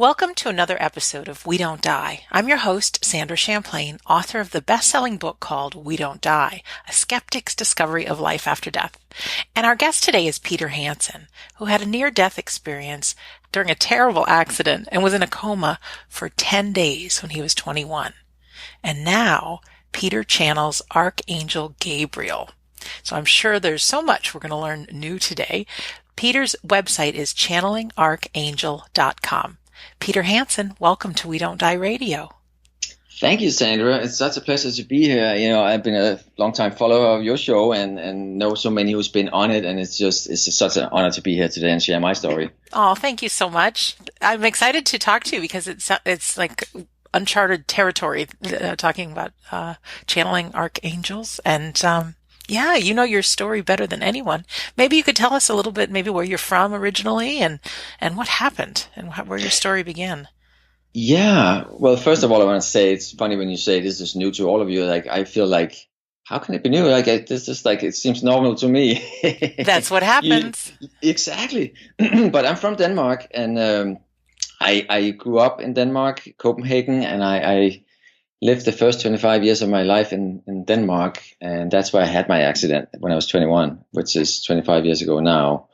Welcome to another episode of We Don't Die. I'm your host, Sandra Champlain, author of the best-selling book called We Don't Die, A Skeptic's Discovery of Life After Death. And our guest today is Peter Hansen, who had a near-death experience during a terrible accident and was in a coma for 10 days when he was 21. And now, Peter channels Archangel Gabriel. So I'm sure there's so much we're going to learn new today. Peter's website is channelingarchangel.com. Peter Hansen, welcome to We Don't Die Radio. Thank you, Sandra. It's such a pleasure to be here. I've been a long-time follower of your show and know so many who's been on it, and it's such an honor to be here today and share my story. Oh, thank you so much. I'm excited to talk to you because it's like uncharted territory, talking about channeling archangels. And yeah, you know your story better than anyone. Maybe you could tell us a little bit, maybe where you're from originally and what happened and where your story began. Yeah. Well, first of all, I want to say it's funny when you say this is new to all of you. Like, I feel like, how can it be new? Like, this is like, it seems normal to me. That's what happens. Exactly. But I'm from Denmark, and I grew up in Denmark, Copenhagen, and I lived the first 25 years of my life in Denmark, and that's where I had my accident when I was 21, which is 25 years ago now.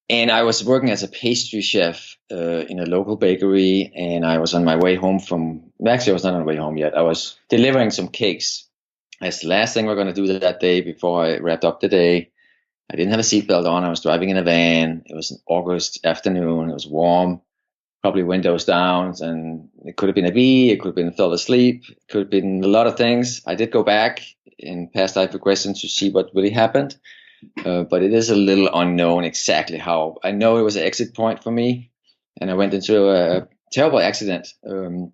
And I was working as a pastry chef in a local bakery, and I was on my way home actually I was not on the way home yet. I was delivering some cakes. That's the last thing we're going to do that day before I wrapped up the day. I didn't have a seatbelt on. I was driving in a van. It was an August afternoon. It was warm. Probably windows down, and it could have been a bee, it could have been fell asleep, it could have been a lot of things. I did go back in past life regression to see what really happened, but it is a little unknown exactly how. I know it was an exit point for me, and I went into a terrible accident. The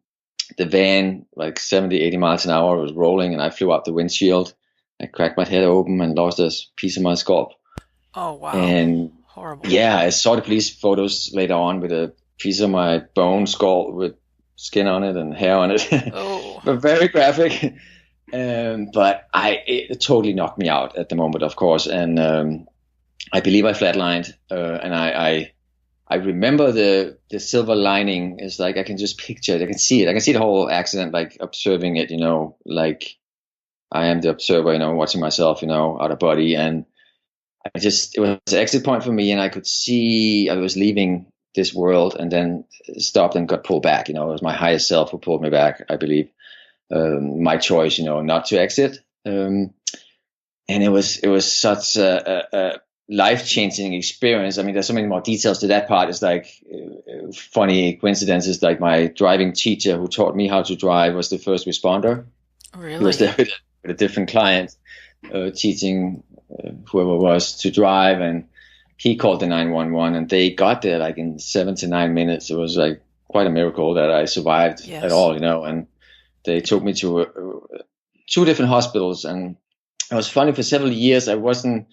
van, like 70, 80 miles an hour, was rolling, and I flew out the windshield. I cracked my head open and lost a piece of my scalp. Oh, wow. And horrible. Yeah, I saw the police photos later on with a piece of my bone skull with skin on it and hair on it. Oh. But very graphic. But it totally knocked me out at the moment, of course. And I believe I flatlined. And I remember the silver lining is like, I can just picture it. I can see it. I can see the whole accident, like observing it, like I am the observer, watching myself, out of body. And it was an exit point for me. And I could see I was leaving this world, and then stopped and got pulled back. It was my higher self who pulled me back, I believe. My choice, not to exit. And it was such a life-changing experience. I mean, there's so many more details to that part. It's like funny coincidences. Like my driving teacher who taught me how to drive was the first responder. Really? He was there with a different client, teaching whoever was to drive, and he called the 911, and they got there like in 7 to 9 minutes. It was like quite a miracle that I survived at all, and they took me to two different hospitals. And it was funny, for several years I wasn't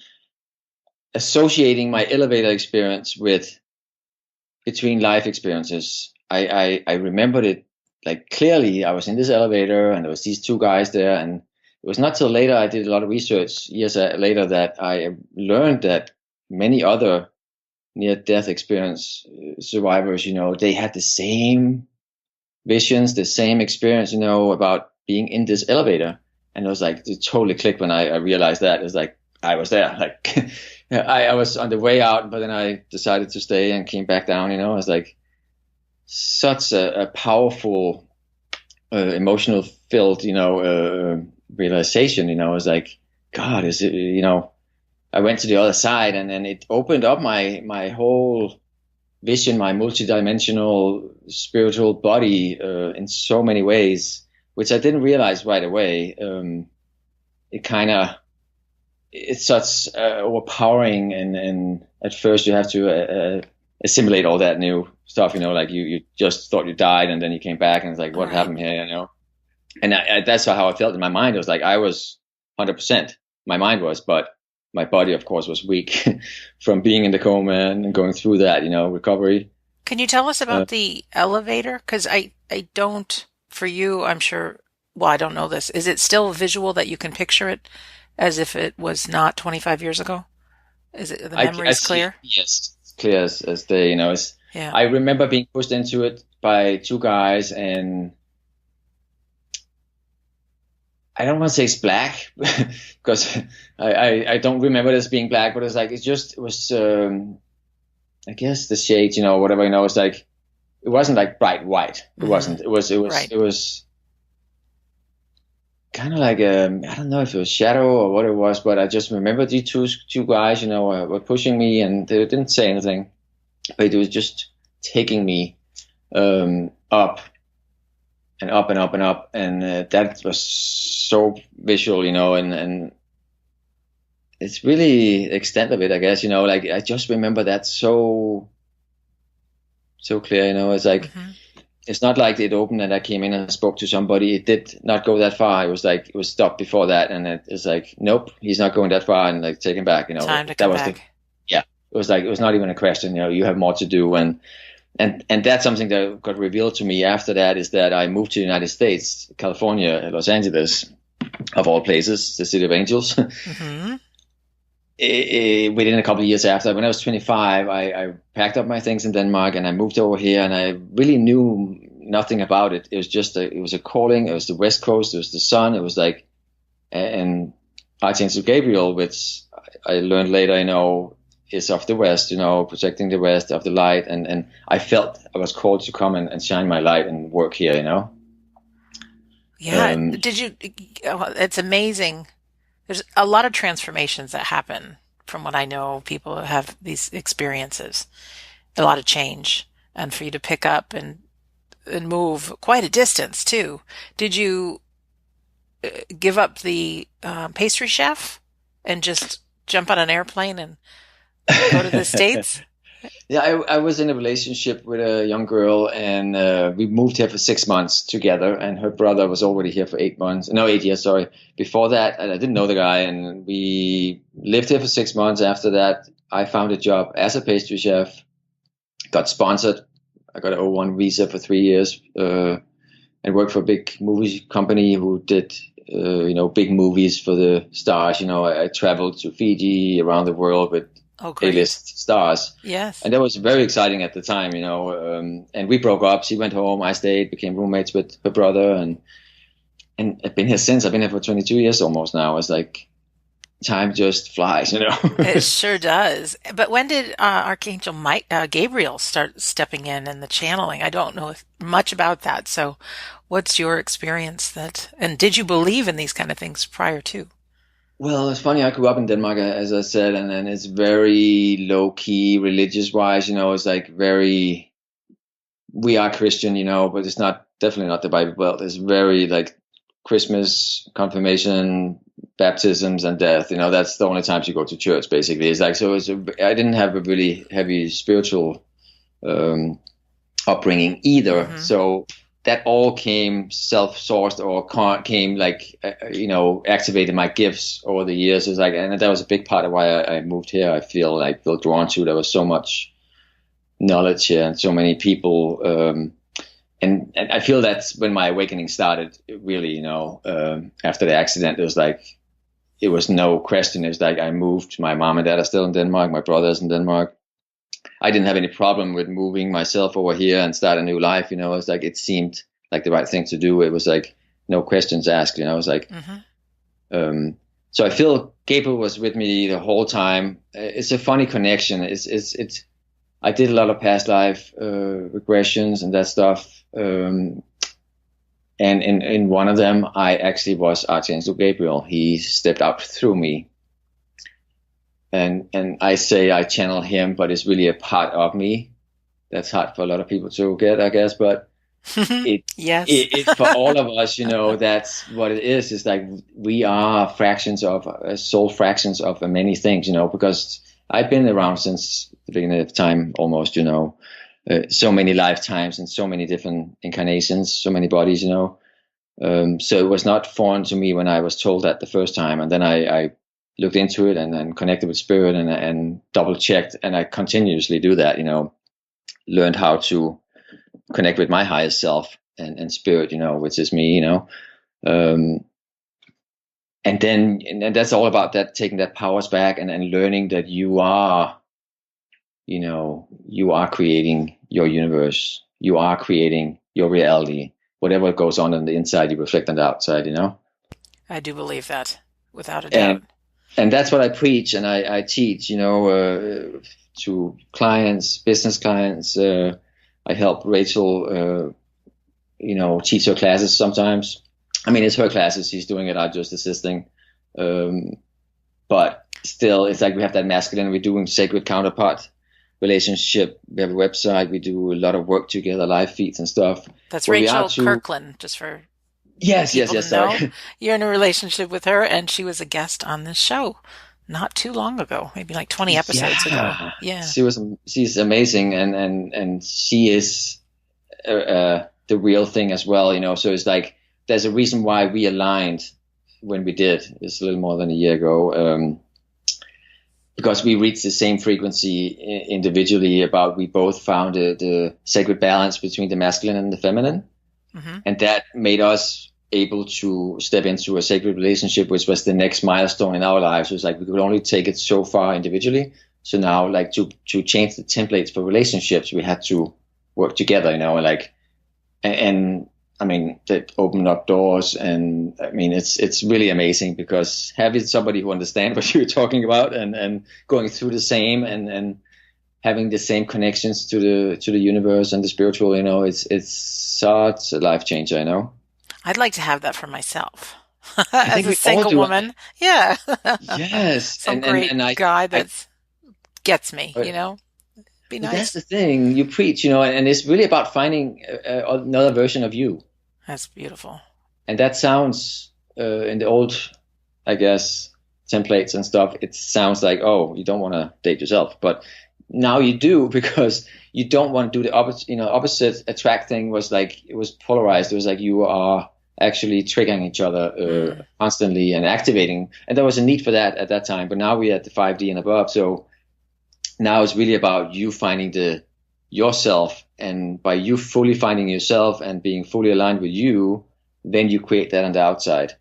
associating my elevator experience with between life experiences. I remembered it like clearly. I was in this elevator and there was these two guys there, and it was not till later I did a lot of research years later that I learned that many other near-death experience survivors, they had the same visions, the same experience, about being in this elevator. And it was like, it totally clicked when I realized that. It was like, I was there. Like, I was on the way out, but then I decided to stay and came back down, It was like such a powerful, emotional filled, realization, It was like, God, is it, I went to the other side, and then it opened up my whole vision, my multidimensional spiritual body in so many ways, which I didn't realize right away. It's such overpowering, and at first you have to assimilate all that new stuff, like you just thought you died, and then you came back, and it's like, what happened here, And that's how I felt in my mind. It was like I was 100%. My mind was, but my body, of course, was weak from being in the coma and going through that, recovery. Can you tell us about the elevator? Because I don't, for you, I'm sure, well, I don't know this. Is it still visual that you can picture it as if it was not 25 years ago? Is it, the memory is clear? Yes, it's clear as day, Yeah. I remember being pushed into it by two guys, and I don't want to say it's black because I don't remember this being black, but it's like it was I guess the shade, whatever, it's like it wasn't like bright white. It Mm-hmm. wasn't. It was kind of like I don't know if it was shadow or what it was, but I just remember these two guys, were pushing me, and they didn't say anything, but it was just taking me up and up and up and up, and that was so visual, and it's really the extent of it, I guess, like I just remember that so clear, it's like Mm-hmm. it's not like it opened and I came in and spoke to somebody. It did not go that far. It was like it was stopped before that, and it's like, nope, he's not going that far, and like take him back, Time to that come was the back. yeah. It was like it was not even a question, you have more to do, and that's something that got revealed to me after that, is that I moved to the United States, California, Los Angeles, of all places, the city of angels. Mm-hmm. Within a couple of years after, when I was 25, I packed up my things in Denmark and I moved over here, and I really knew nothing about it. It was just it was a calling. It was the West Coast. It was the sun. It was like, and Archangel Gabriel, which I learned later, is of the West, protecting the West of the light. And I felt I was called to come and shine my light and work here. Yeah. Um, It's amazing. There's a lot of transformations that happen from what I know. People have these experiences, a lot of change, and for you to pick up and move quite a distance too. Did you give up the pastry chef and just jump on an airplane and go to the States? Yeah, I was in a relationship with a young girl, and we moved here for 6 months together. And her brother was already here for 8 months. No, 8 years, sorry. Before that, and I didn't know the guy, and we lived here for 6 months. After that, I found a job as a pastry chef, got sponsored. I got an O1 visa for 3 years, and worked for a big movie company who did, big movies for the stars. I traveled to Fiji, around the world with Oh, great. A-list stars. Yes. And that was very exciting at the time, and we broke up. She went home, I stayed, became roommates with her brother, and I've been here since. I've been here for 22 years almost now. It's like time just flies. It sure does. But when did Archangel Gabriel start stepping in and the channeling? I don't know much about that. So, what's your experience and did you believe in these kind of things prior to? Well, it's funny. I grew up in Denmark, as I said, and it's very low key religious wise. It's like very, we are Christian, but it's not, definitely not the Bible Belt. It's very like Christmas, confirmation, baptisms, and death. That's the only times you go to church, basically. It's like, so I didn't have a really heavy spiritual um, upbringing either. Hmm. So that all came self-sourced, or came like, activated my gifts over the years. It's like, and that was a big part of why I moved here. I feel drawn to. There was so much knowledge here and so many people. And I feel that's when my awakening started, really, after the accident. It was like, it was no question. It was like I moved. My mom and dad are still in Denmark. My brother's in Denmark. I didn't have any problem with moving myself over here and start a new life. It's like, it seemed like the right thing to do. It was like no questions asked. It was like, Hmm. so I feel Gabriel was with me the whole time. It's a funny connection. It's I did a lot of past life regressions and that stuff. And in one of them, I actually was Archangel Gabriel. He stepped out through me. And I say I channel him, but it's really a part of me. That's hard for a lot of people to get, I guess. But it, Yes. for all of us, that's what it is. It's like we are fractions of soul fractions of many things, because I've been around since the beginning of time, almost, so many lifetimes and so many different incarnations, so many bodies, so it was not foreign to me when I was told that the first time, and then I looked into it and then connected with spirit and double checked, and I continuously do that. Learned how to connect with my highest self and spirit, which is me. Um, and that's all about that, taking that powers back and learning that you are creating your universe. You are creating your reality. Whatever goes on the inside, you reflect on the outside, you know? I do believe that, without a doubt. And that's what I preach and I teach, you know, to clients, business clients. I help Rachel, you know, teach her classes sometimes. I mean, it's her classes. She's doing it. I'm just assisting. But still, it's like we have that masculine. We're doing sacred counterpart relationship. We have a website. We do a lot of work together, live feeds and stuff. That's Rachel Kirkland, just for yes. Sorry. You're in a relationship with her, and she was a guest on this show not too long ago, maybe like 20 episodes ago. Yeah, she's amazing, and she is the real thing as well, you know. So it's like there's a reason why we aligned when we did. It's a little more than a year ago. Because we reached the same frequency individually about we both found the sacred balance between the masculine and the feminine. Mm-hmm. And that made us able to step into a sacred relationship, which was the next milestone in our lives. It was like we could only take it so far individually. So now, like, to change the templates for relationships, we had to work together, you know, and I mean, that opened up doors, and I mean, it's really amazing because having somebody who understands what you're talking about and going through the same and having the same connections to the universe and the spiritual, you know, it's such a life changer, you know. I'd like to have that for myself as a single woman. Yeah. Yes. Some great guy that gets me, you know. Be nice. That's the thing you preach, you know, and it's really about finding another version of you. That's beautiful. And that sounds, in the old, I guess, templates and stuff, it sounds like, oh, you don't want to date yourself. But now you do, because you don't want to do the opposite. You know, opposite attract thing was like, it was polarized. It was like you are actually triggering each other constantly and activating. And there was a need for that at that time. But now we're at the 5D and above. So now it's really about you finding yourself, and by you fully finding yourself and being fully aligned with you, then you create that on the outside.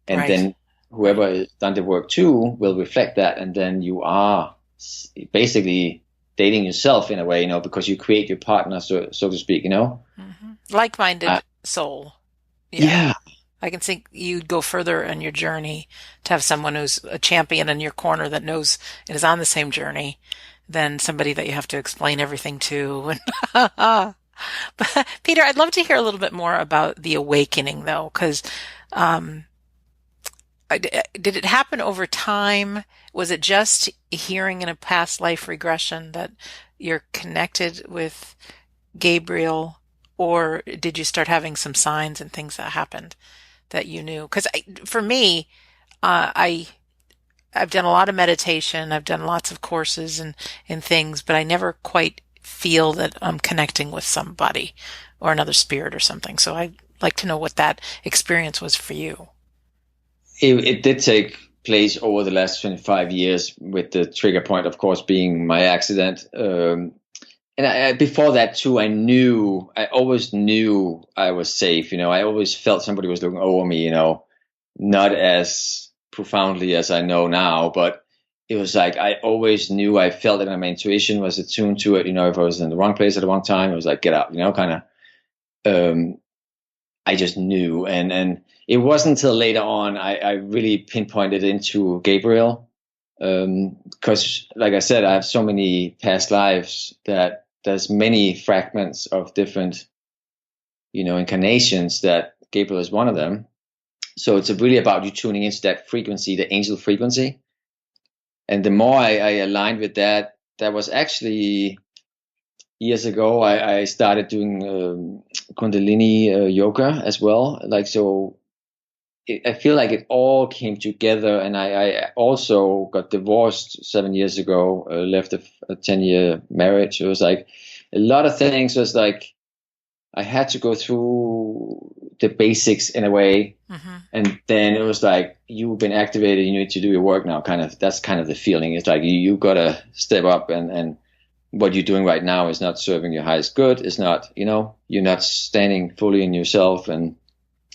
And then whoever has done the work too will reflect that, and then you are basically dating yourself in a way, you know, because you create your partner, so to speak, you know. Mm-hmm. Like-minded soul. Yeah. I can think you'd go further in your journey to have someone who's a champion in your corner that knows it is on the same journey than somebody that you have to explain everything to. But Peter, I'd love to hear a little bit more about the awakening, though, because did it happen over time? Was it just hearing in a past life regression that you're connected with Gabriel, or did you start having some signs and things that happened that you knew? Because for me, I've done a lot of meditation. I've done lots of courses and things, but I never quite feel that I'm connecting with somebody or another spirit or something. So I'd like to know what that experience was for you. It did take place over the last 25 years, with the trigger point, of course, being my accident. And before that too, I always knew I was safe. You know, I always felt somebody was looking over me, you know, not as profoundly as I know now, but it was like I always knew, I felt it, and my intuition was attuned to it. You know, if I was in the wrong place at the wrong time, it was like, get out, you know, kind of. I just knew, and it wasn't until later on I really pinpointed into Gabriel, because, like I said, I have so many past lives that there's many fragments of different, you know, incarnations, that Gabriel is one of them. So it's really about you tuning into that frequency, the angel frequency. And the more I aligned with that, that was actually years ago, I started doing Kundalini yoga as well. Like, so I feel like it all came together. And I also got divorced 7 years ago, left a 10-year marriage. It was like a lot of things was like, I had to go through the basics in a way. Mm-hmm. And then it was like, you've been activated, you need to do your work now. That's kind of the feeling. It's like, you got to step up, and what you're doing right now is not serving your highest good. It's not, you know, you're not standing fully in yourself. And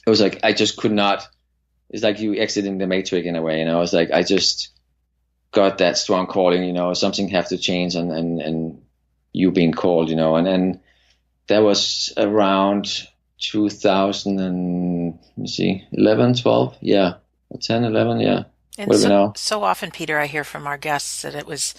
it was like, I just could not, it's like you exiting the matrix in a way. You know, it's like, I just got that strong calling, you know, something have to change. And you being called, and that was around 2000 and, let me see, 11, 12, yeah, 10, 11, yeah. And What do we know? so often, Peter, I hear from our guests that it was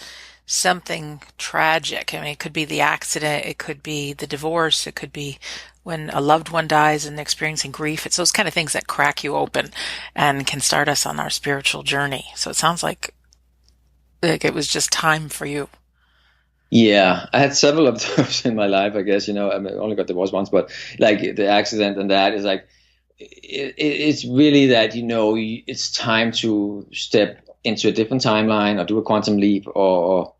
something tragic. I mean, it could be the accident, it could be the divorce, it could be when a loved one dies and experiencing grief. It's those kind of things that crack you open and can start us on our spiritual journey. So it sounds like it was just time for you. Yeah, I had several of those in my life, I guess, I mean, I only got divorced once, but like the accident and that is like, it's really that, it's time to step into a different timeline or do a quantum leap or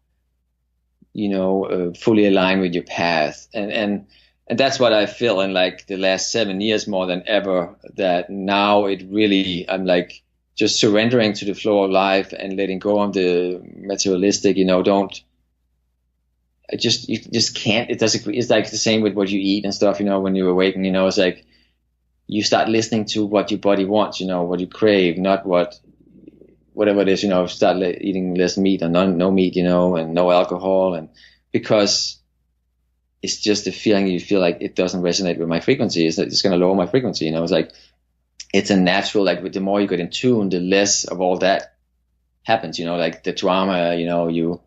fully align with your path. And that's what I feel in like the last 7 years more than ever, that now I'm like just surrendering to the flow of life and letting go of the materialistic, you just can't, it's like the same with what you eat and stuff, when you awaken, it's like you start listening to what your body wants, what you crave, not whatever it is, start eating less meat or no meat, and no alcohol. And because it's just a feeling, you feel like it doesn't resonate with my frequency. It's going to lower my frequency, it's like, it's a natural, like with the more you get in tune, the less of all that happens, like the drama, you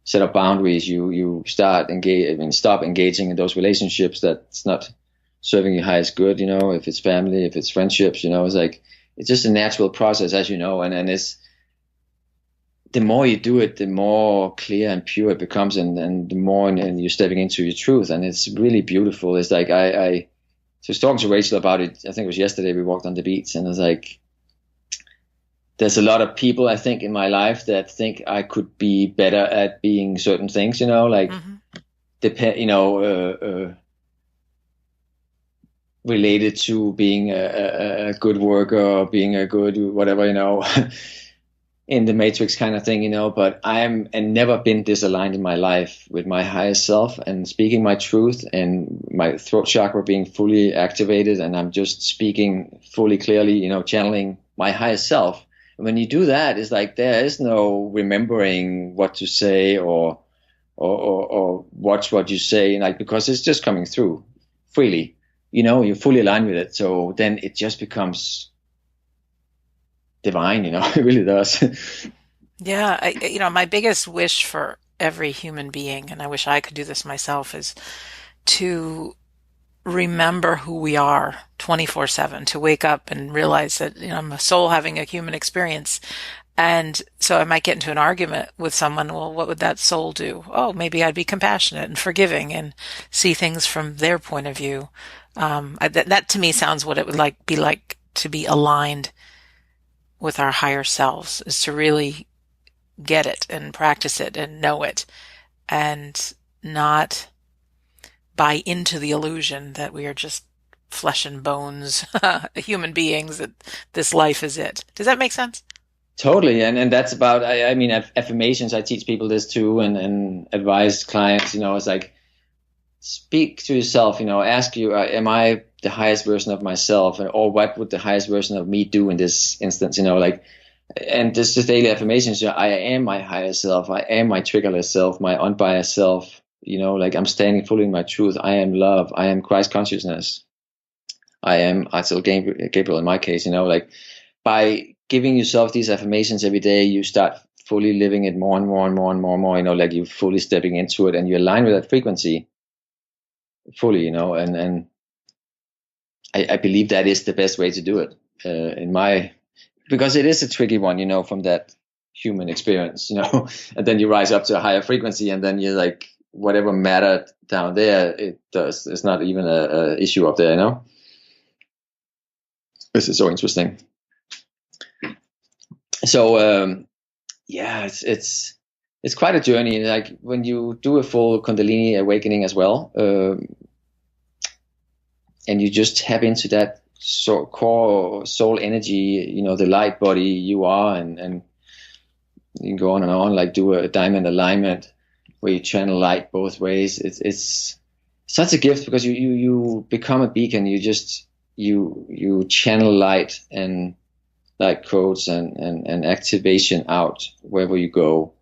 set up boundaries, you stop engaging in those relationships that's not serving your highest good, if it's family, if it's friendships, it's like, it's just a natural process, as you know, and it's, the more you do it, the more clear and pure it becomes, and the more and you're stepping into your truth, and it's really beautiful. It's like, I was talking to Rachel about it, I think it was yesterday, we walked on the beach, and it's like, there's a lot of people, I think, in my life that think I could be better at being certain things, like related to being a good worker or being a good whatever, in the matrix kind of thing, but and never been disaligned in my life with my highest self and speaking my truth, and my throat chakra being fully activated, and I'm just speaking fully clearly, channeling my highest self. When you do that, it's like there is no remembering what to say or watch what you say, like, because it's just coming through freely. You're fully aligned with it. So then it just becomes divine. It really does. Yeah, my biggest wish for every human being, and I wish I could do this myself, is to remember who we are 24/7, to wake up and realize that I'm a soul having a human experience. And so I might get into an argument with someone. Well, what would that soul do? Oh, maybe I'd be compassionate and forgiving and see things from their point of view. That to me sounds what it would be like to be aligned with our higher selves, is to really get it and practice it and know it, and not buy into the illusion that we are just flesh and bones human beings, that this life is it. Does that make sense? Totally. And that's about, I mean, affirmations, I teach people this too, and advise clients, it's like, speak to yourself, ask you, am I the highest version of myself? Or what would the highest version of me do in this instance, and this is daily affirmations. I am my highest self. I am my triggerless self, my unbiased self. Like, I'm standing fully in my truth. I am love. I am Christ consciousness. I am Archangel Gabriel in my case, like, by giving yourself these affirmations every day, you start fully living it more and more and more and more and more, like you're fully stepping into it, and you align with that frequency fully, and I believe that is the best way to do it, because it is a tricky one, from that human experience, and then you rise up to a higher frequency, and then you're like, whatever mattered down there, it's not even a issue up there, This is so interesting. So, yeah, it's quite a journey. Like, when you do a full Kundalini awakening as well, and you just tap into that core soul energy, the light body you are, and you can go on and on, like do a diamond alignment where you channel light both ways. It's such a gift, because you become a beacon. You channel light and light codes and activation out wherever you go.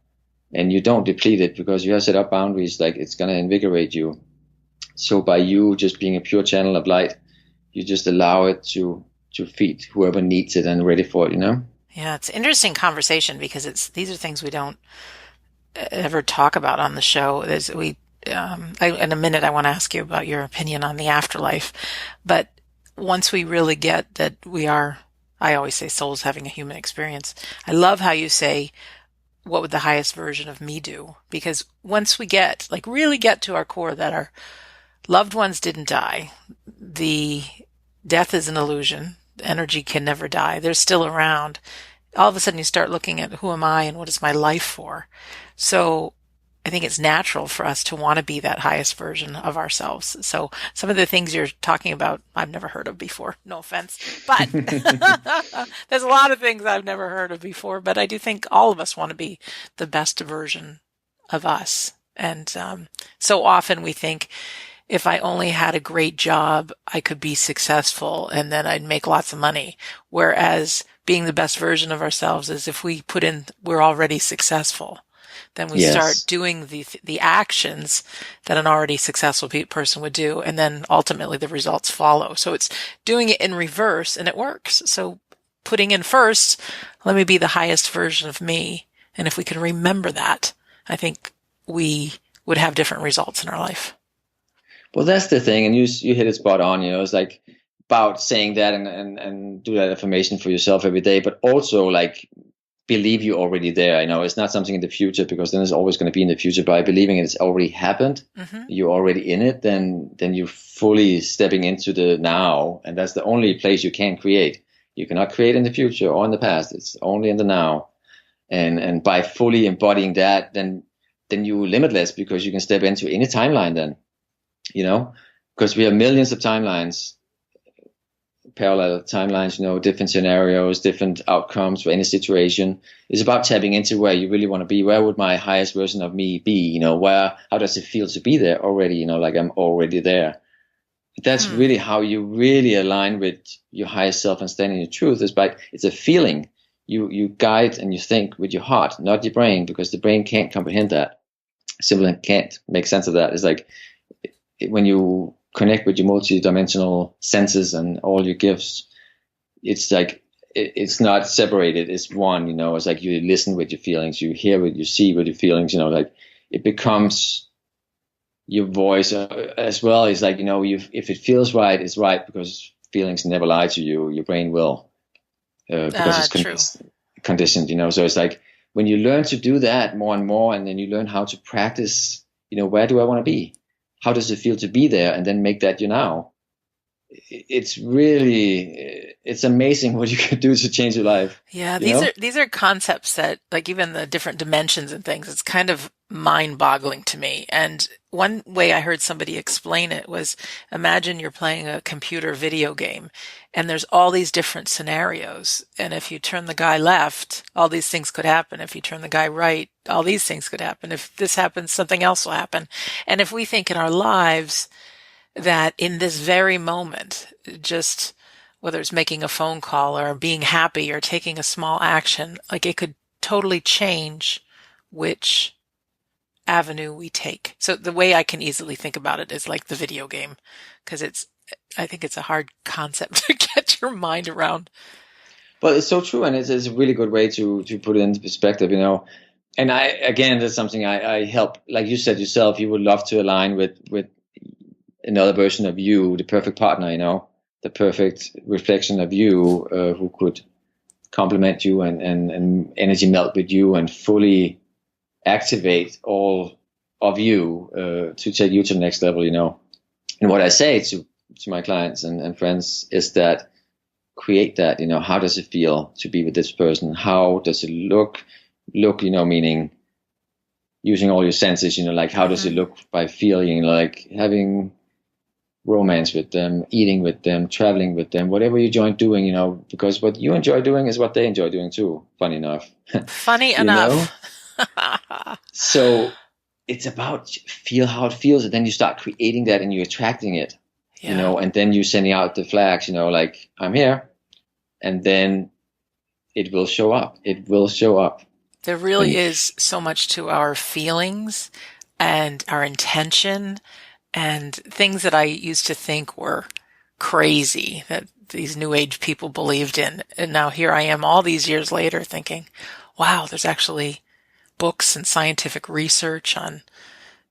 and you don't deplete it because you have set up boundaries, like it's going to invigorate you. So by you just being a pure channel of light, you just allow it to feed whoever needs it and ready for it, you know? Yeah, it's an interesting conversation because these are things we don't ever talk about on the show. In a minute, I want to ask you about your opinion on the afterlife. But once we really get that I always say souls having a human experience. I love how you say, what would the highest version of me do? Because once we really get to our core that our loved ones didn't die, the death is an illusion. Energy can never die. They're still around. All of a sudden you start looking at who am I and what is my life for? So I think it's natural for us to want to be that highest version of ourselves. So some of the things you're talking about, I've never heard of before. No offense, but there's a lot of things I've never heard of before, but I do think all of us want to be the best version of us. And so often we think, if I only had a great job, I could be successful and then I'd make lots of money. Whereas being the best version of ourselves is if we put in, we're already successful. Then we start doing the actions that an already successful person would do. And then ultimately the results follow. So it's doing it in reverse and it works. So putting in first, let me be the highest version of me. And if we can remember that, I think we would have different results in our life. Well, that's the thing, and you hit it spot on. You know, it's like about saying that and do that affirmation for yourself every day, but also like believe you're already there. You know, it's not something in the future because then it's always going to be in the future. By believing it's already happened, you're already in it. Then you're fully stepping into the now, and that's the only place you can create. You cannot create in the future or in the past. It's only in the now, and by fully embodying that, then you're limitless because you can step into any timeline then. You know, because we have millions of timelines, parallel timelines, you know, different scenarios, different outcomes for any situation. It's about tapping into where you really want to be. Where would my highest version of me be? You know, how does it feel to be there already? You know, like I'm already there. That's really how you really align with your highest self and standing in your truth. It's a feeling. You guide and you think with your heart, not your brain, because the brain can't comprehend that. Simply can't make sense of that. It's like, when you connect with your multi-dimensional senses and all your gifts, it's like it's not separated. It's one. You know, it's like you listen with your feelings, you hear what you see with your feelings. You know, like it becomes your voice as well. It's like, you know, if it feels right, it's right because feelings never lie to you. Your brain will because it's conditioned. You know, so it's like when you learn to do that more and more, and then you learn how to practice. You know, where do I want to be? How does it feel to be there? And then make that you now. It's really, it's amazing what you can do to change your life. Yeah, these are concepts that, like, even the different dimensions and things, it's kind of mind-boggling to me. And one way I heard somebody explain it was, imagine you're playing a computer video game and there's all these different scenarios. And if you turn the guy left, all these things could happen. If you turn the guy right, all these things could happen. If this happens, something else will happen. And if we think in our lives that in this very moment, just whether it's making a phone call or being happy or taking a small action, like it could totally change which avenue we take. So the way I can easily think about it is like the video game, because I think it's a hard concept to get your mind around. Well, it's so true, and it's a really good way to put it into perspective, you know. And that's something I help, like you said yourself, you would love to align with another version of you, the perfect partner, you know, the perfect reflection of you, who could complement you and energy melt with you and fully activate all of you to take you to the next level, you know. And what I say to my clients and friends is that create that, you know, how does it feel to be with this person? How does it look, you know, meaning using all your senses, you know, like how does it look by feeling, like having romance with them, eating with them, traveling with them, whatever you enjoy doing, you know, because what you enjoy doing is what they enjoy doing too, funny enough. Funny enough. So it's about feel how it feels, and then you start creating that and you're attracting it, you know, and then you're sending out the flags, you know, like I'm here, and then it will show up. It will show up. There really is so much to our feelings and our intention and things that I used to think were crazy that these new age people believed in. And now here I am all these years later thinking, wow, there's actually books and scientific research on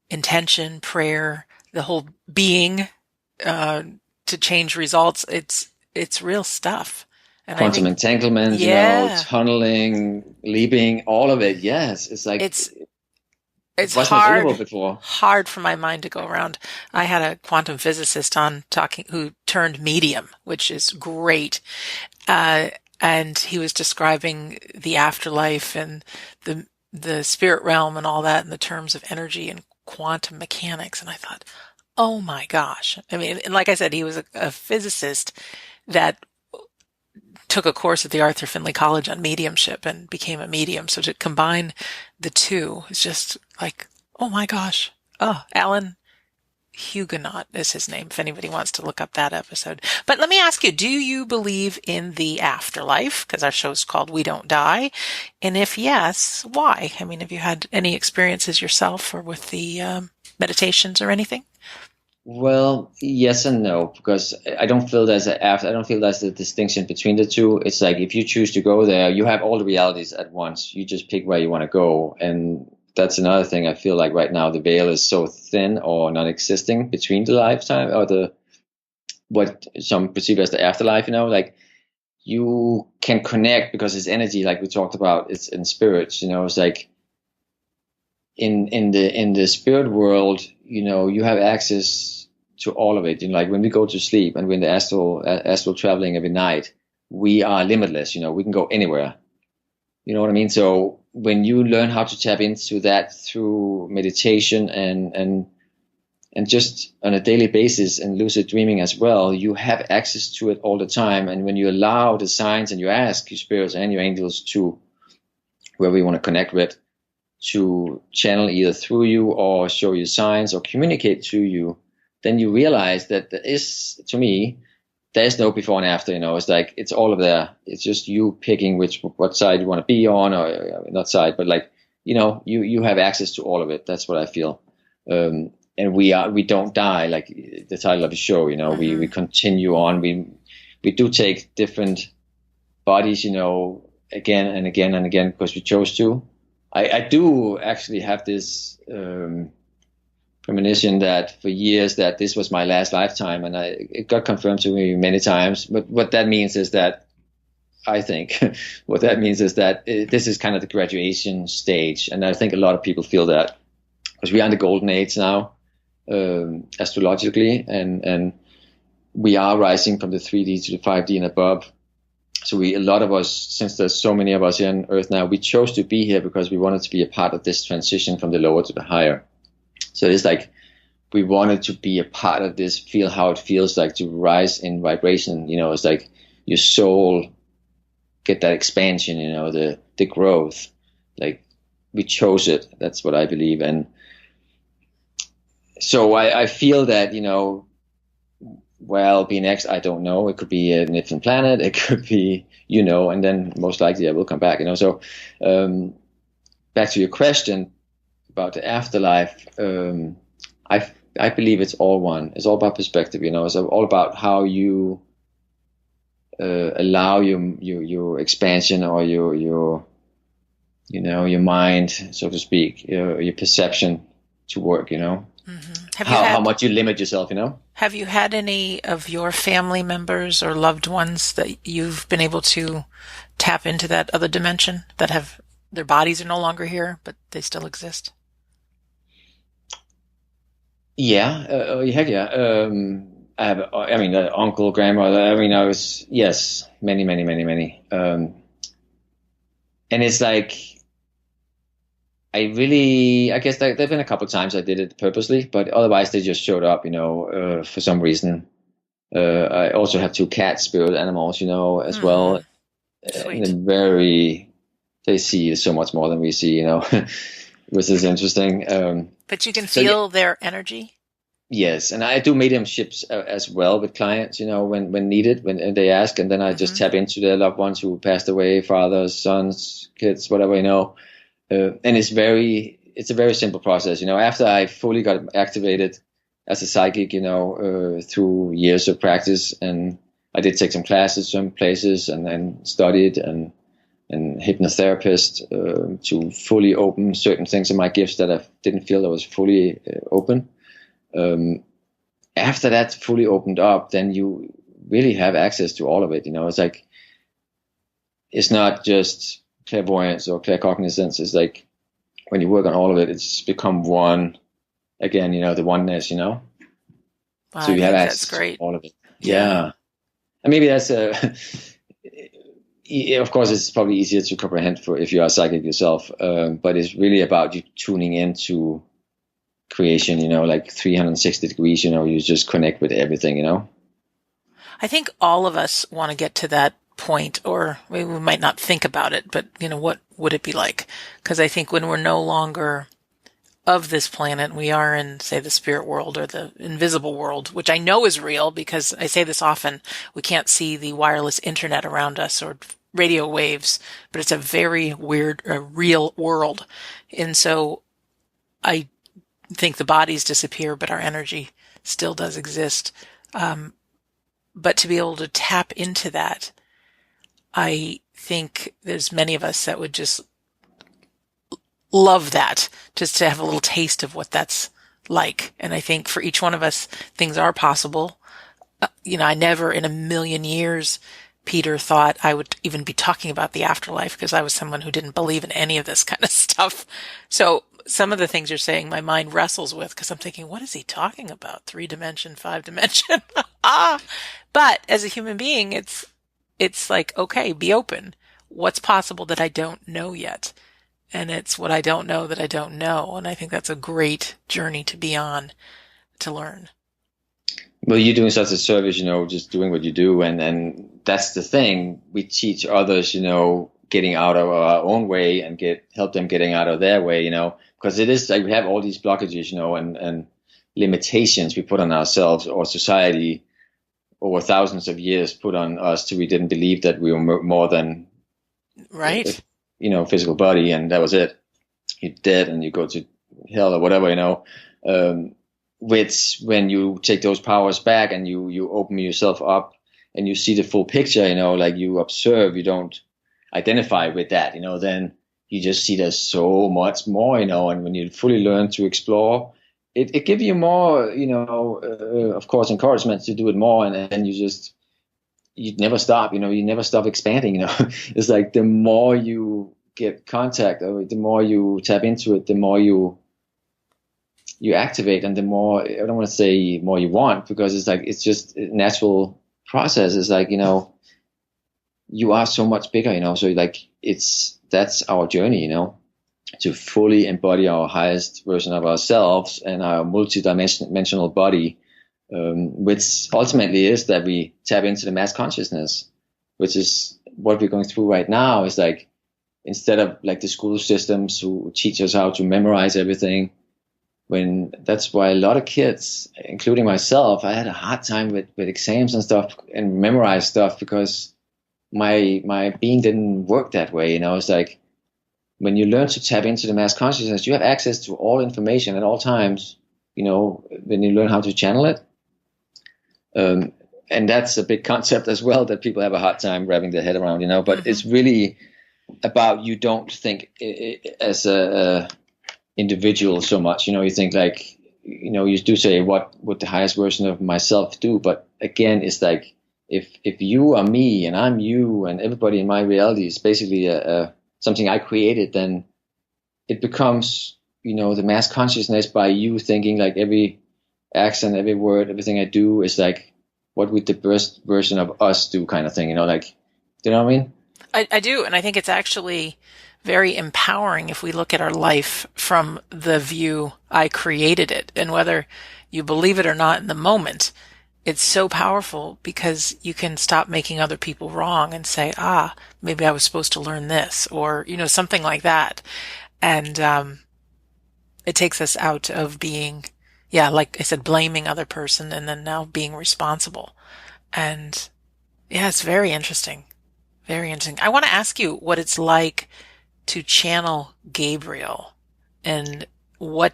intention, prayer, the whole being, to change results. It's real stuff. And quantum entanglement, tunneling, leaping, all of it. Yes. It's like, it wasn't available before. Hard for my mind to go around. I had a quantum physicist on talking who turned medium, which is great. And he was describing the afterlife and the spirit realm and all that in the terms of energy and quantum mechanics. And I thought, oh my gosh. I mean, and like I said, he was a physicist that took a course at the Arthur Findlay College on mediumship and became a medium. So to combine the two is just like, oh my gosh. Oh, Alan Huguenot is his name, if anybody wants to look up that episode. But let me ask you, do you believe in the afterlife? Because our show's called We Don't Die. And if yes, why? I mean, have you had any experiences yourself or with the meditations or anything? Well, yes and no, because I don't feel there's I don't feel there's a distinction between the two. It's like if you choose to go there, you have all the realities at once. You just pick where you want to go. And that's another thing I feel like right now the veil is so thin or non-existing between the lifetime or what some perceive as the afterlife, like you can connect because it's energy, like we talked about, it's in spirits, it's like in the spirit world, you have access to all of it. Like when we go to sleep and when the astral traveling every night, we are limitless. We can go anywhere. You know what I mean? So when you learn how to tap into that through meditation and just on a daily basis and lucid dreaming as well, you have access to it all the time. And when you allow the signs and you ask your spirits and your angels to whoever you want to connect with to channel either through you or show you signs or communicate to you, then you realize that to me, there's no before and after, it's like, it's all of there. It's just you picking what side you want to be on or not side, but like, you have access to all of it. That's what I feel. And we don't die, like the title of the show, mm-hmm. we continue on. We do take different bodies, again and again and again, because we chose to. I do actually have this premonition that for years that this was my last lifetime, and it got confirmed to me many times. But what that means is that this is kind of the graduation stage, and I think a lot of people feel that because we are in the golden age now, astrologically, and we are rising from the 3D to the 5D and above. So a lot of us, since there's so many of us here on Earth now, we chose to be here because we wanted to be a part of this transition from the lower to the higher. So it's like we wanted to be a part of this, feel how it feels like to rise in vibration. It's like your soul get that expansion, the growth. Like we chose it. That's what I believe. And so I feel that, well, be next, I don't know. It could be a different planet. It could be, and then most likely I will come back, So back to your question about the afterlife. I believe it's all one. It's all about perspective, It's all about how you allow your expansion or your mind, so to speak, your perception to work, Mm-hmm. How much you limit yourself, Have you had any of your family members or loved ones that you've been able to tap into that other dimension that have their bodies are no longer here, but they still exist? Yeah. Yeah. I have, uncle, grandmother, yes, many. And it's like, I guess there've been a couple of times I did it purposely, but otherwise they just showed up, for some reason. I also have 2 cat spirit animals, as well. Sweet. And they see so much more than we see, which is interesting. But you can feel their energy? Yes, and I do mediumships as well with clients, when needed, when they ask, and then I just tap into their loved ones who passed away, fathers, sons, kids, whatever, And it's a very simple process. After I fully got activated as a psychic, through years of practice, and I did take some classes, some places, and then studied and hypnotherapist to fully open certain things in my gifts that I didn't feel that was fully open. After that fully opened up, then you really have access to all of it. It's like, it's not just clairvoyance or claircognizance. It's like, when you work on all of it, it's become one again, the oneness, Wow, so you have access to all of it. Yeah. And maybe that's of course, it's probably easier to comprehend for if you are psychic yourself, but it's really about you tuning into creation, like 360 degrees, you just connect with everything, I think all of us want to get to that point, or we might not think about it, but what would it be like? Because I think when we're no longer of this planet, we are in, say, the spirit world or the invisible world, which I know is real because I say this often. We can't see the wireless internet around us or radio waves, but it's a very weird, real world. And so I think the bodies disappear, but our energy still does exist. But to be able to tap into that, I think there's many of us that would just love that, just to have a little taste of what that's like. And I think for each one of us, things are possible. I never in a million years, Peter, thought I would even be talking about the afterlife, because I was someone who didn't believe in any of this kind of stuff. So some of the things you're saying, my mind wrestles with, because I'm thinking, what is he talking about? 3-dimension, 5-dimension. But as a human being, it's like, okay, be open. What's possible that I don't know yet? And it's what I don't know that I don't know. And I think that's a great journey to be on, to learn. Well, you're doing such a service, just doing what you do. And that's the thing. We teach others, getting out of our own way and help them getting out of their way, because it is like we have all these blockages, and limitations we put on ourselves, or society over thousands of years put on us, till we didn't believe that we were more than right. Physical body, and that was it. You're dead and you go to hell or whatever, which when you take those powers back and you open yourself up and you see the full picture, like you observe, you don't identify with that, then you just see there's so much more, and when you fully learn to explore, it gives you more, of course, encouragement to do it more, and then you never stop, you never stop expanding, It's like the more you get contact, or the more you tap into it, the more you activate, and the more, I don't want to say more you want, because it's just a natural process. It's like, you are so much bigger, so that's our journey, to fully embody our highest version of ourselves and our multi-dimensional body, which ultimately is that we tap into the mass consciousness, which is what we're going through right now. Is like, instead of like the school systems who teach us how to memorize everything, that's why a lot of kids, including myself, I had a hard time with exams and stuff and memorize stuff, because my being didn't work that way. It's like, when you learn to tap into the mass consciousness, you have access to all information at all times, when you learn how to channel it. And that's a big concept as well that people have a hard time wrapping their head around, but it's really about, you don't think as a individual so much, you think like, you do say, what would the highest version of myself do? But again, it's like, if you are me and I'm you and everybody in my reality is basically something I created, then it becomes, the mass consciousness by you thinking like every accent, every word, everything I do is like, what would the best version of us do, kind of thing, like, do you know what I mean? I do. And I think it's actually very empowering if we look at our life from the view, I created it. And whether you believe it or not in the moment, it's so powerful, because you can stop making other people wrong and say, maybe I was supposed to learn this, or, something like that. And it takes us out of being, like I said, blaming other person, and then now being responsible. And it's very interesting. Very interesting. I want to ask you what it's like to channel Gabriel, and what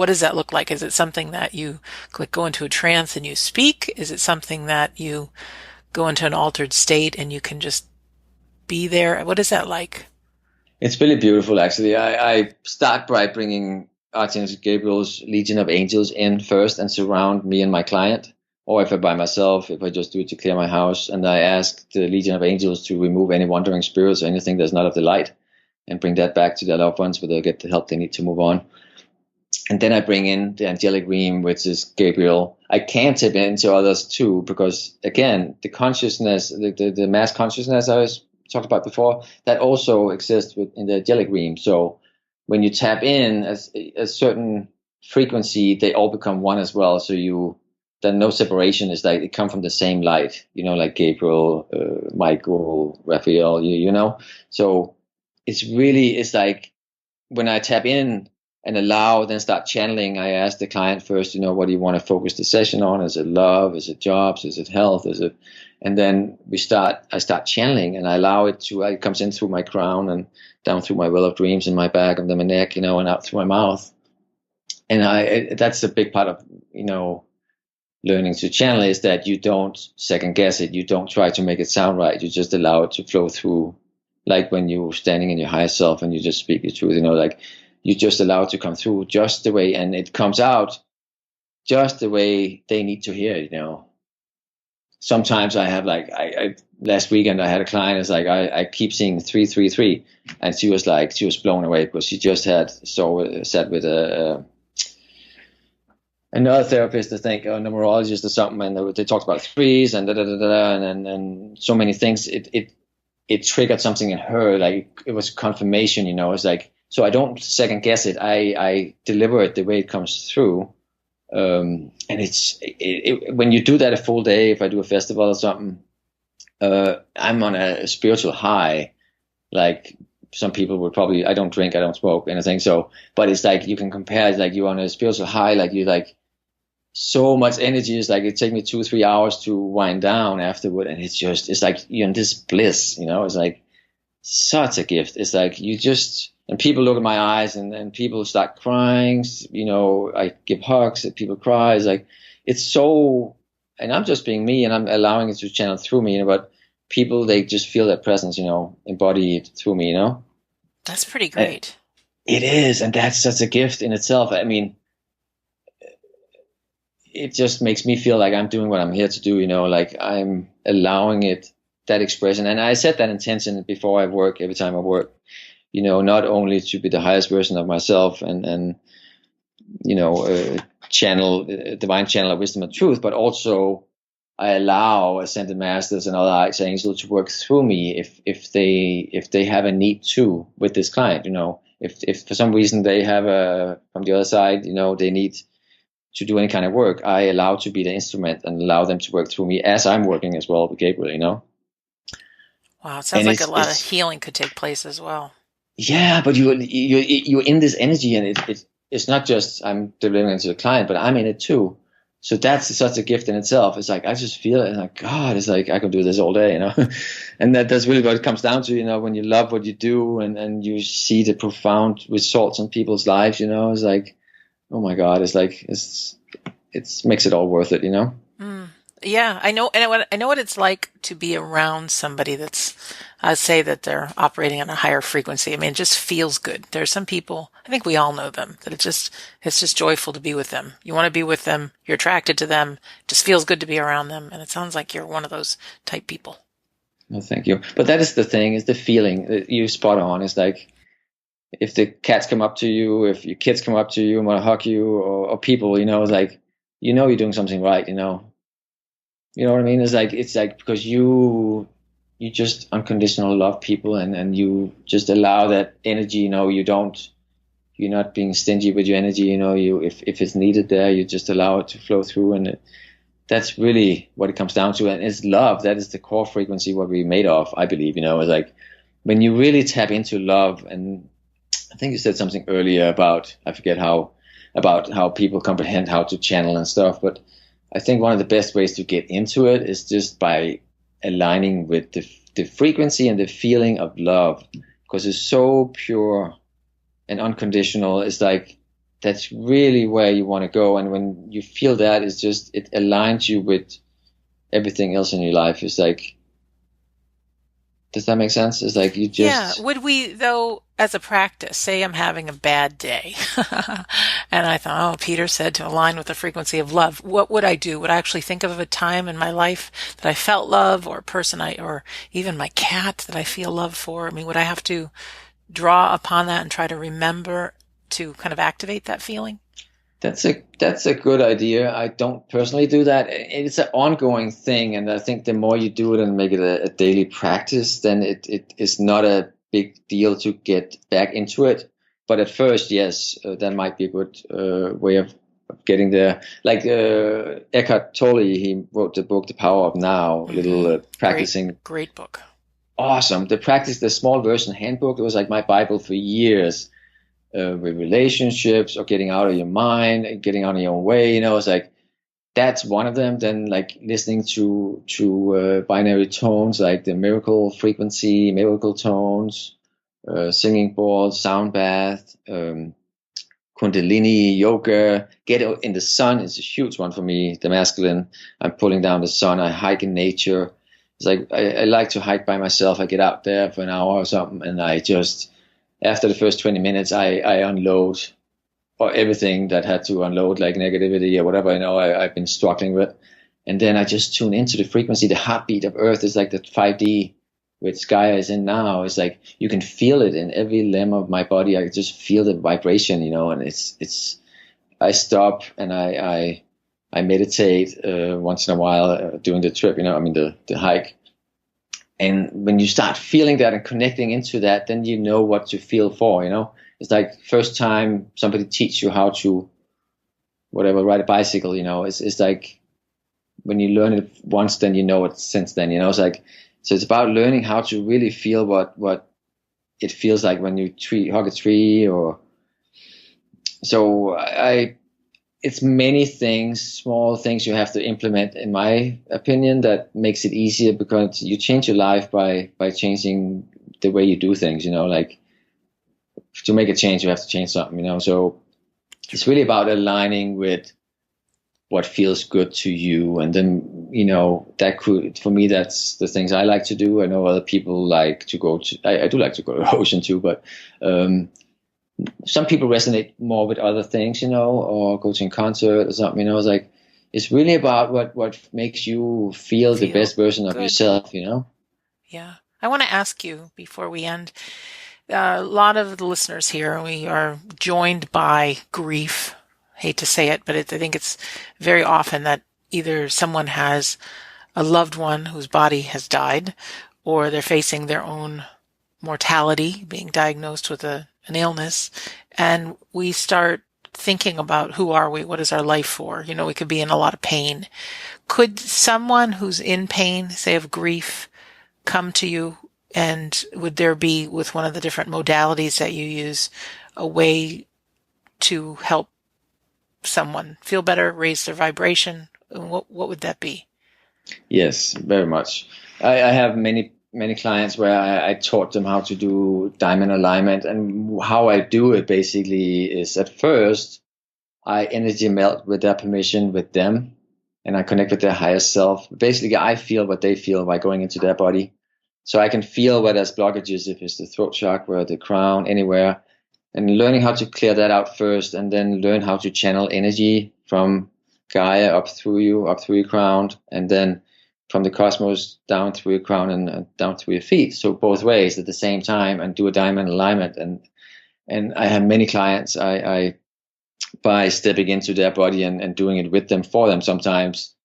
does that look like? Is it something that you go into a trance and you speak? Is it something that you go into an altered state and you can just be there? What is that like? It's really beautiful, actually. I start by bringing Archangel Gabriel's Legion of Angels in first and surround me and my client. Or if I'm by myself, if I just do it to clear my house, and I ask the Legion of Angels to remove any wandering spirits or anything that's not of the light and bring that back to their loved ones where they'll get the help they need to move on. And then I bring in the angelic realm, which is Gabriel. I can tap into others too, because again, the consciousness, the mass consciousness I was talked about before, that also exists in the angelic realm. So when you tap in as a certain frequency, they all become one as well. So then no separation. Is like it come from the same light, like Gabriel, Michael, Raphael, you know. So it's like when I tap in and allow, then start channeling, I ask the client first, what do you want to focus the session on? Is it love? Is it jobs? Is it health? And then I start channeling, and I allow it comes in through my crown and down through my well of dreams in my back and then my neck, and out through my mouth. And that's a big part of, learning to channel, is that you don't second guess it. You don't try to make it sound right. You just allow it to flow through, like when you're standing in your higher self and you just speak your truth, like you just allow it to come through just the way, and it comes out just the way they need to hear it, Sometimes I have last weekend I had a client, it's like, I keep seeing 333, and she was blown away because she just sat with another therapist, I think, a numerologist or something, and they talked about threes and and so many things. It triggered something in her, like it was confirmation, It's like, so I don't second guess it. I deliver it the way it comes through. And when you do that a full day, if I do a festival or something, I'm on a spiritual high. Like some people would probably, I don't drink, I don't smoke, anything. So, but it's like, you can compare it, like you're on a spiritual high, like you like so much energy. Is like, it takes me 2-3 hours to wind down afterward. And it's like, you're in this bliss, it's like such a gift. It's like, and people look at my eyes and people start crying, I give hugs and people cry. It's like, it's so, and I'm just being me and I'm allowing it to channel through me, but people, they just feel that presence, embodied through me, That's pretty great. It is. And that's such a gift in itself. I mean, it just makes me feel like I'm doing what I'm here to do, like I'm allowing it, that expression. And I set that intention before I work, every time I work, not only to be the highest version of myself and channel, divine channel of wisdom and truth, but also I allow ascended masters and other archangels to work through me if they have a need to with this client, if for some reason they have from the other side, they need to do any kind of work, I allow to be the instrument and allow them to work through me as I'm working as well with Gabriel, Wow, it sounds like a lot of healing could take place as well. Yeah, but you're in this energy, and it's not just I'm delivering it to the client, but I'm in it too. So that's such a gift in itself. It's like I just feel it, and like God, it's like I could do this all day, and that's really what it comes down to, when you love what you do and you see the profound results in people's lives, it's like, oh my God, it's like it makes it all worth it, Yeah, I know, and I know what it's like to be around somebody I say that they're operating on a higher frequency. I mean, it just feels good. There's some people, I think we all know them, that it's just joyful to be with them. You want to be with them. You're attracted to them. It just feels good to be around them. And it sounds like you're one of those type people. Well, thank you. But that is the thing, is the feeling that you spot on. It's like, if the cats come up to you, if your kids come up to you and want to hug you, or people, it's like, you're doing something right, You know what I mean? It's like because you just unconditional love people, and you just allow that energy, you're not being stingy with your energy, if it's needed there, you just allow it to flow through, and that's really what it comes down to. And it's love. That is the core frequency what we're made of, I believe, it's like when you really tap into love. And I think you said something earlier about, I forget how people comprehend how to channel and stuff, but I think one of the best ways to get into it is just by aligning with the frequency and the feeling of love, because it's so pure and unconditional. It's like, that's really where you want to go. And when you feel that, it's just, it aligns you with everything else in your life. It's like, does that make sense? It's like you Yeah. just, Would we, though, as a practice, say I'm having a bad day, and I thought, oh, Peter said to align with the frequency of love. What would I do? Would I actually think of a time in my life that I felt love, or a person or even my cat that I feel love for? I mean, would I have to draw upon that and try to remember to kind of activate that feeling? that's a good idea. I don't personally do that. It's an ongoing thing, and I think the more you do it and make it a daily practice, then it is not a big deal to get back into it. But at first, yes, that might be a good way of getting there. Like Eckhart Tolle, he wrote the book "The Power of Now," little practicing. Great book. Awesome. The small version handbook. It was like my Bible for years. With relationships or getting out of your mind and getting out of your own way, it's like, that's one of them. Then like listening to binary tones, like the miracle frequency, miracle tones, singing bowl, sound bath, kundalini yoga, get out in the sun is a huge one for me. The masculine, I'm pulling down the sun. I hike in nature. It's like I like to hike by myself. I get out there for an hour or something, and I just, after the first 20 minutes, I unload, or everything that had to unload, like negativity or whatever, I've been struggling with. And then I just tune into the frequency. The heartbeat of Earth is like the 5D, which Gaia is in now. It's like, you can feel it in every limb of my body. I just feel the vibration, and I stop and I meditate once in a while during the trip, the hike. And when you start feeling that and connecting into that, then you know what to feel for, It's like first time somebody teach you how to, whatever, ride a bicycle, It's like when you learn it once, then you know it since then, It's like, so it's about learning how to really feel what it feels like when you hug a tree, or so it's many things, small things you have to implement, in my opinion, that makes it easier, because you change your life by changing the way you do things, like to make a change, you have to change something, so it's really about aligning with what feels good to you. And then, that could, for me, that's the things I like to do. I know other people like to go to, I do like to go to the ocean too, but, some people resonate more with other things, or go to a concert or something, It's like, it's really about what makes you feel the best version of yourself, Yeah. I want to ask you before we end, a lot of the listeners here, we are joined by grief. Hate to say it, but I think it's very often that either someone has a loved one whose body has died, or they're facing their own mortality, being diagnosed with an illness, and we start thinking about, who are we? What is our life for? We could be in a lot of pain. Could someone who's in pain, say of grief, come to you, and would there be, with one of the different modalities that you use, a way to help someone feel better, raise their vibration? What would that be? Yes, very much. I have many clients where I taught them how to do diamond alignment, and how I do it basically is, at first I energy melt with their permission with them, and I connect with their higher self. Basically, I feel what they feel by going into their body, so I can feel where there's blockages, if it's the throat chakra, the crown, anywhere, and learning how to clear that out first, and then learn how to channel energy from Gaia up through your crown, and then from the cosmos down through your crown and down through your feet. So both ways at the same time, and do a diamond alignment. And I have many clients, I by stepping into their body and doing it with them, for them, sometimes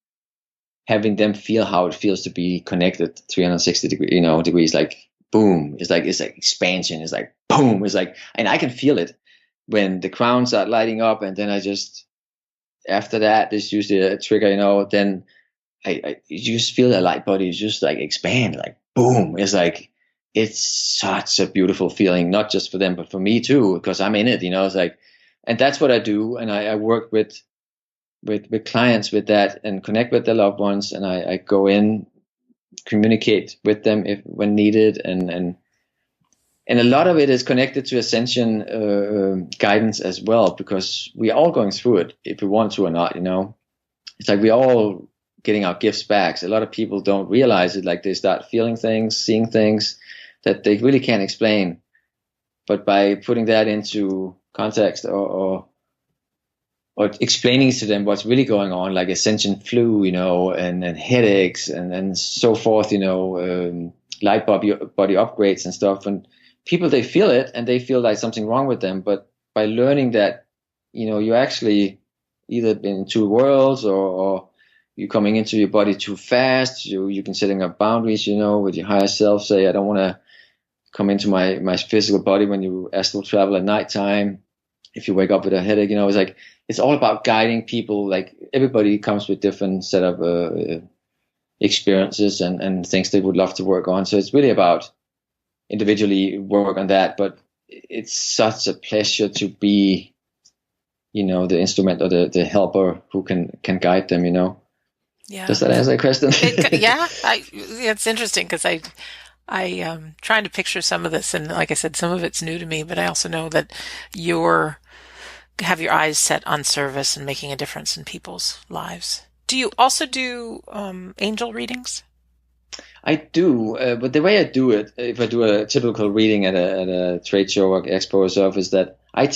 having them feel how it feels to be connected 360 degrees, like boom. It's like expansion. It's like boom. It's like, and I can feel it when the crowns are lighting up, and then I just, after that, there's usually a trigger, then you just feel the light body just like expand, like boom. It's like, it's such a beautiful feeling, not just for them, but for me too, because I'm in it, It's like, and that's what I do. And I work with clients with that, and connect with their loved ones. And I go in, communicate with them when needed, and And a lot of it is connected to ascension guidance as well, because we're all going through it, if we want to or not, It's like we're all getting our gifts back. So a lot of people don't realize it, like they start feeling things, seeing things that they really can't explain. But by putting that into context or explaining to them what's really going on, like ascension flu, and headaches and so forth, light body upgrades and stuff, and people, they feel it and they feel like something wrong with them. But by learning that, you actually either been in two worlds or you're coming into your body too fast, you can setting up boundaries, with your higher self, say, I don't want to come into my physical body when you astral travel at nighttime. If you wake up with a headache, it's like, it's all about guiding people. Like everybody comes with different set of experiences and things they would love to work on. So it's really about individually work on that. But it's such a pleasure to be, the instrument or the helper who can guide them, Yeah. Does that answer the question? Yeah. It's interesting because I trying to picture some of this, and like I said, some of it's new to me, but I also know that have your eyes set on service and making a difference in people's lives. Do you also do angel readings? I do, but the way I do it, if I do a typical reading at a trade show or expo or stuff, is that I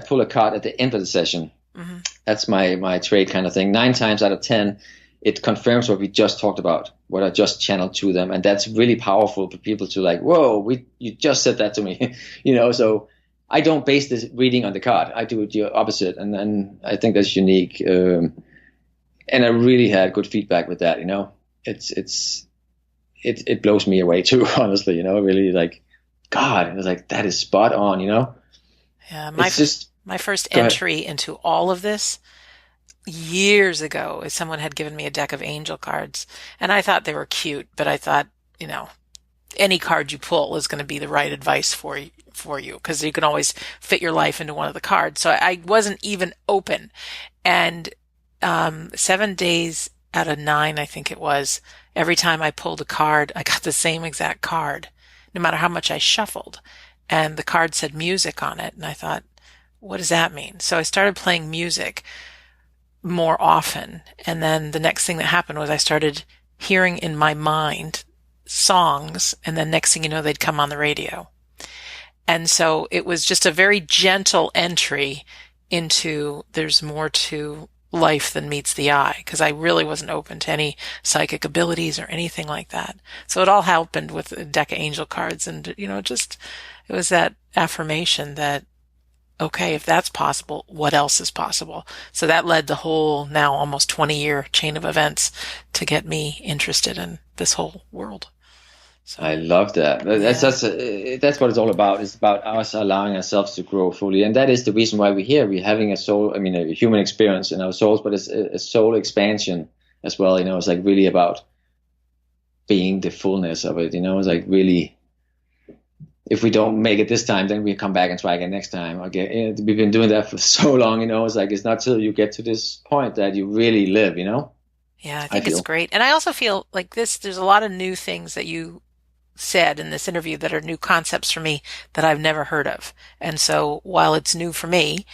pull a card at the end of the session. Mm-hmm. That's my trade kind of thing. 9 times out of 10, it confirms what we just talked about, what I just channeled to them, and that's really powerful for people to like, whoa, you just said that to me, So I don't base this reading on the card. I do it the opposite, and then I think that's unique. And I really had good feedback with that. It blows me away too, honestly. Really like, God, it was like, that is spot on. Yeah, my first entry into all of this years ago is someone had given me a deck of angel cards, and I thought they were cute, but I thought, any card you pull is going to be the right advice for you, because you can always fit your life into one of the cards. So I wasn't even open. And 7 days out of 9, I think it was, every time I pulled a card, I got the same exact card, no matter how much I shuffled. And the card said music on it. And I thought, what does that mean? So I started playing music more often. And then the next thing that happened was I started hearing in my mind songs, and then next thing you know, they'd come on the radio. And so it was just a very gentle entry into there's more to life than meets the eye, because I really wasn't open to any psychic abilities or anything like that. So it all happened with a deck of angel cards, and it was that affirmation that, okay, if that's possible, what else is possible? So that led the whole now almost 20-year chain of events to get me interested in this whole world. So, I love that. That's what it's all about. It's about us allowing ourselves to grow fully. And that is the reason why we're here. We're having a human experience in our souls, but it's a soul expansion as well. It's like really about being the fullness of it. It's like really, if we don't make it this time, then we come back and try again next time. Okay, we've been doing that for so long. It's like, it's not till you get to this point that you really live. Yeah, I think it's great. And I also feel like there's a lot of new things that you said in this interview that are new concepts for me that I've never heard of. And so while it's new for me,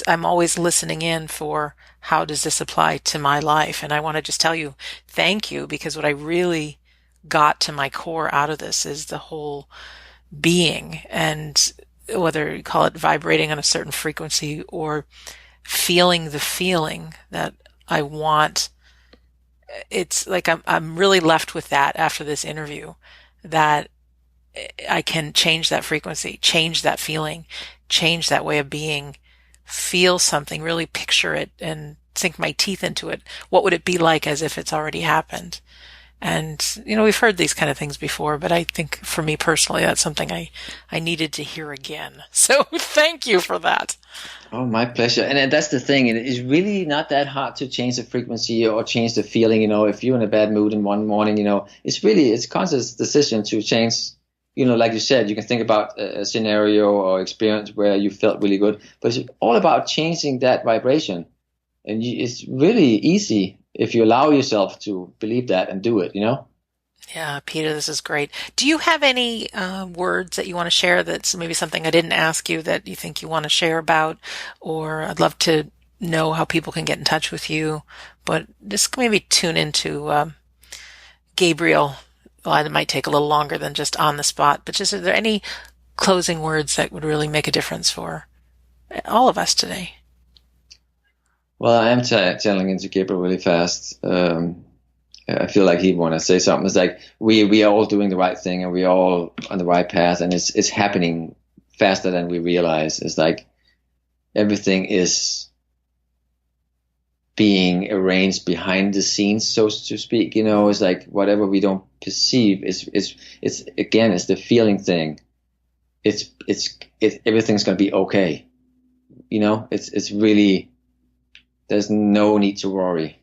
I'm always listening in for how does this apply to my life? And I want to just tell you, thank you, because what I really got to my core out of this is the whole being, and whether you call it vibrating on a certain frequency or feeling the feeling that I want. It's like I'm really left with that after this interview, that I can change that frequency, change that feeling, change that way of being, feel something, really picture it and sink my teeth into it. What would it be like as if it's already happened? And, we've heard these kind of things before, but I think for me personally, that's something I needed to hear again. So thank you for that. Oh, my pleasure. And that's the thing. It is really not that hard to change the frequency or change the feeling. If you're in a bad mood in one morning, it's a conscious decision to change. Like you said, you can think about a scenario or experience where you felt really good, but it's all about changing that vibration. And it's really easy if you allow yourself to believe that and do it, Yeah, Peter, this is great. Do you have any words that you want to share that's maybe something I didn't ask you that you think you want to share about? Or I'd love to know how people can get in touch with you, but just maybe tune into Gabriel. Well, it might take a little longer than just on the spot, but just are there any closing words that would really make a difference for all of us today? Well, I am channeling into Gabriel really fast. I feel like he want to say something. It's like we are all doing the right thing and we are all on the right path, and it's happening faster than we realize. It's like everything is being arranged behind the scenes, so to speak. You know, it's like whatever we don't perceive it's again, it's the feeling thing. It's everything's gonna be okay. You know, it's really, there's no need to worry.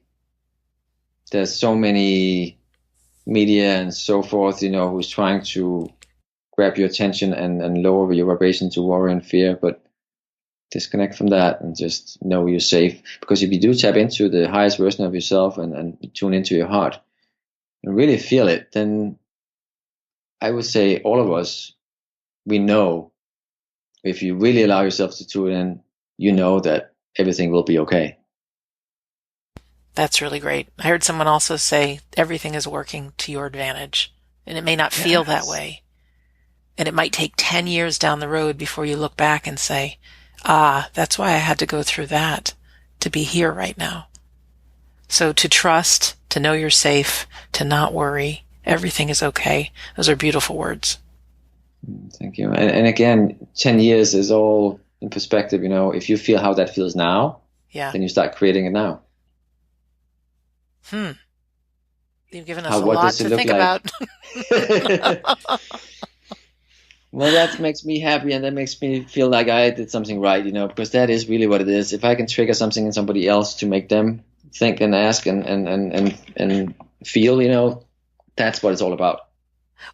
There's so many media and so forth, you know, who's trying to grab your attention and lower your vibration to worry and fear, but disconnect from that and just know you're safe. Because if you do tap into the highest version of yourself and tune into your heart and really feel it, then I would say all of us, we know if you really allow yourself to tune in, you know that everything will be okay. That's really great. I heard someone also say everything is working to your advantage, and it may not feel that Yes. way. And it might take 10 years down the road before you look back and say, ah, that's why I had to go through that to be here right now. So to trust, to know you're safe, to not worry, everything is okay. Those are beautiful words. Thank you. And again, 10 years is all in perspective. You know, if you feel how that feels now, Yeah. then you start creating it now. You've given us How, a what lot does it to look think like? about. Well, that makes me happy and that makes me feel like I did something right, you know, because that is really what it is. If I can trigger something in somebody else to make them think and ask and feel, you know, that's what it's all about.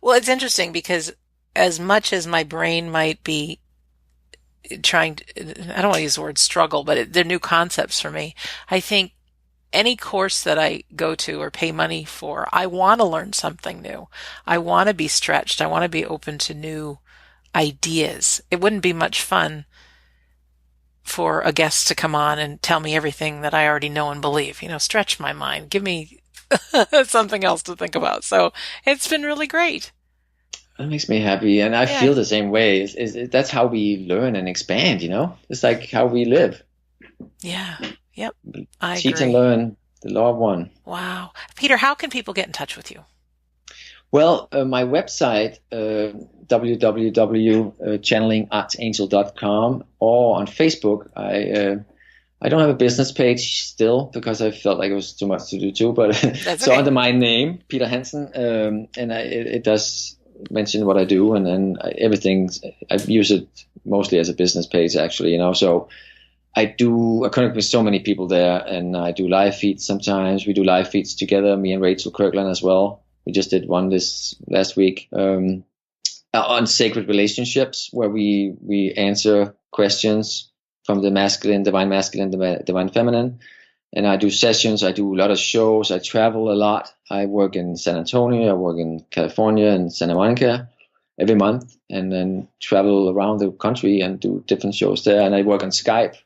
Well, it's interesting because as much as my brain might be trying to, I don't want to use the word struggle, but they're new concepts for me. I think any course that I go to or pay money for, I want to learn something new. I want to be stretched. I want to be open to new ideas. It wouldn't be much fun for a guest to come on and tell me everything that I already know and believe. Stretch my mind. Give me something else to think about. So it's been really great. That makes me happy. And I Yeah. feel the same way. That's how we learn and expand, you know, it's like how we live. Yeah. Yep. I Teach and agree. learn, the law of one. Wow. Peter, how can people get in touch with you? Well, my website, www.channelingarchangel.com, or on Facebook. I don't have a business page still because I felt like it was too much to do too. But That's so okay. under my name, Peter Hansen, and it does mention what I do, and then everything. I use it mostly as a business page, actually. You know, so I connect with so many people there, and I do live feeds sometimes. We do live feeds together, me and Rachel Kirkland as well. We just did one this last week on sacred relationships, where we answer questions from the divine masculine, divine feminine. And I do sessions. I do a lot of shows. I travel a lot. I work in San Antonio. I work in California and Santa Monica every month, and then travel around the country and do different shows there. And I work on Skype.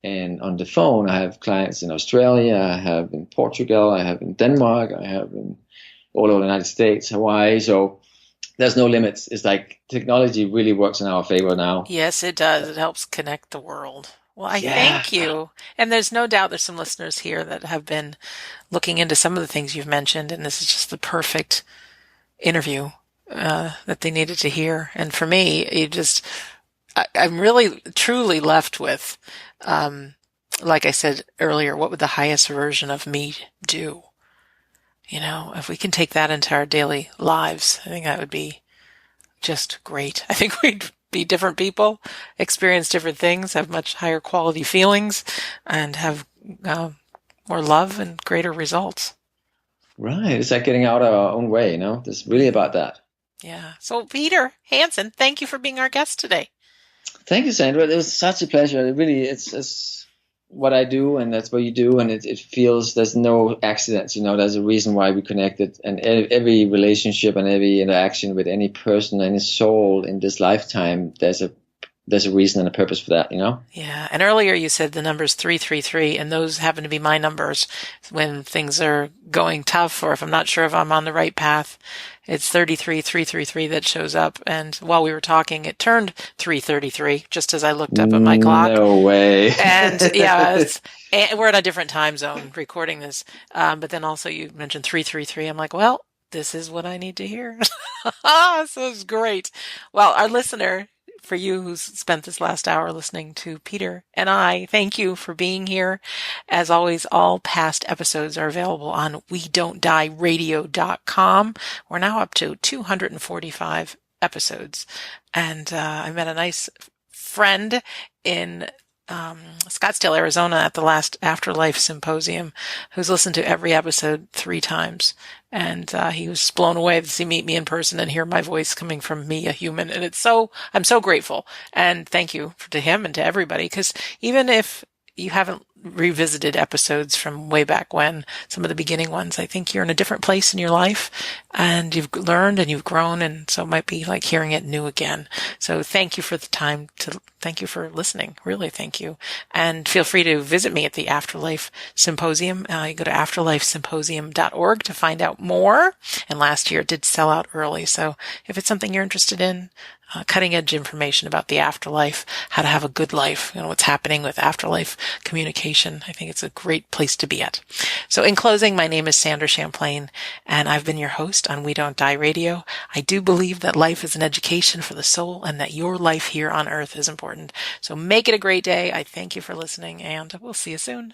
And on the phone, I have clients in Australia, I have in Portugal, I have in Denmark, I have in all over the United States, Hawaii. So there's no limits. It's like technology really works in our favor now. Yes, it does. It helps connect the world. Well, I Yeah. thank you. And there's no doubt there's some listeners here that have been looking into some of the things you've mentioned, and this is just the perfect interview that they needed to hear. And for me, I'm really truly left with, like I said earlier, what would the highest version of me do? If we can take that into our daily lives, I think that would be just great. I think we'd be different people, experience different things, have much higher quality feelings, and have more love and greater results. Right. It's like getting out of our own way, you know? It's really about that. Yeah. So, Peter Hansen, thank you for being our guest today. Thank you, Sandra. It was such a pleasure. It really, it's what I do, and that's what you do, and it feels there's no accidents. There's a reason why we connected, and every relationship and every interaction with any person, any soul in this lifetime, there's a reason and a purpose for that. Yeah. And earlier you said the number's 333, and those happen to be my numbers when things are going tough, or if I'm not sure if I'm on the right path. It's 33333 that shows up. And while we were talking, it turned 333 just as I looked up at my clock. No way. And yeah, we're in a different time zone recording this. But then also you mentioned 333. I'm like, well, this is what I need to hear. So it's great. Well, our listener, for you who's spent this last hour listening to Peter and I, thank you for being here. As always, all past episodes are available on WeDon'tDieRadio.com. We're now up to 245 episodes. And I met a nice friend in Scottsdale, Arizona at the last Afterlife Symposium, who's listened to every episode 3 times. And he was blown away to meet me in person and hear my voice coming from me, a human. And I'm so grateful. And thank you to him and to everybody, because even if you haven't revisited episodes from way back when, some of the beginning ones, I think you're in a different place in your life and you've learned and you've grown. And so it might be like hearing it new again. So thank you for the time thank you for listening. Really, thank you. And feel free to visit me at the Afterlife Symposium. You go to afterlifesymposium.org to find out more. And last year it did sell out early. So if it's something you're interested in, cutting edge information about the afterlife, how to have a good life, what's happening with afterlife communication, I think it's a great place to be at. So in closing, my name is Sandra Champlain, and I've been your host on We Don't Die Radio. I do believe that life is an education for the soul and that your life here on earth is important. So make it a great day. I thank you for listening, and we'll see you soon.